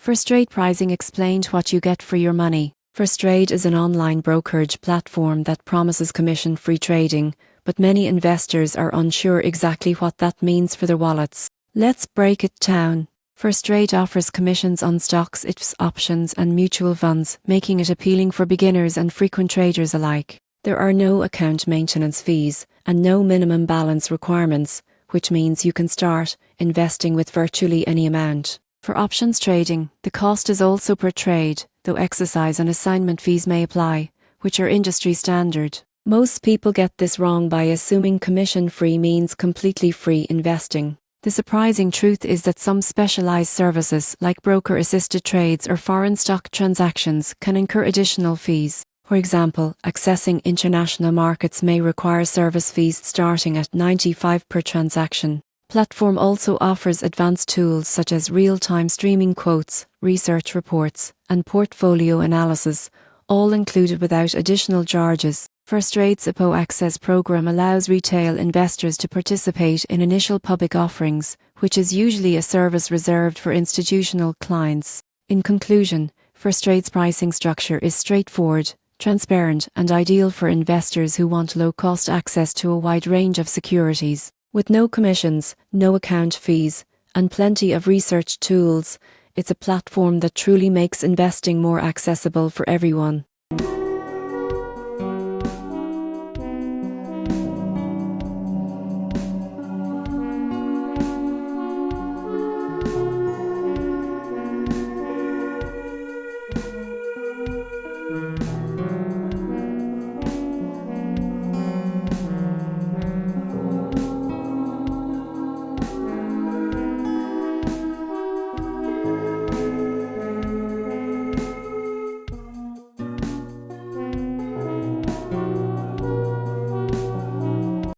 Firstrade Pricing explained what you get for your money. Firstrade is an online brokerage platform that promises commission-free trading, but many investors are unsure exactly what that means for their wallets. Let's break it down. Firstrade offers commissions on stocks, ETFs, options and mutual funds, making it appealing for beginners and frequent traders alike. There are no account maintenance fees and no minimum balance requirements, which means you can start investing with virtually any amount. For options trading, the cost is also per trade, though exercise and assignment fees may apply, which are industry standard. Most people get this wrong by assuming commission-free means completely free investing. The surprising truth is that some specialized services like broker-assisted trades or foreign stock transactions can incur additional fees. For example, accessing international markets may require service fees starting at $95 per transaction. Platform also offers advanced tools such as real-time streaming quotes, research reports, and portfolio analysis, all included without additional charges. Firstrade's IPO Access program allows retail investors to participate in initial public offerings, which is usually a service reserved for institutional clients. In conclusion, Firstrade's pricing structure is straightforward, transparent, and ideal for investors who want low-cost access to a wide range of securities. With no commissions, no account fees, and plenty of research tools, it's a platform that truly makes investing more accessible for everyone.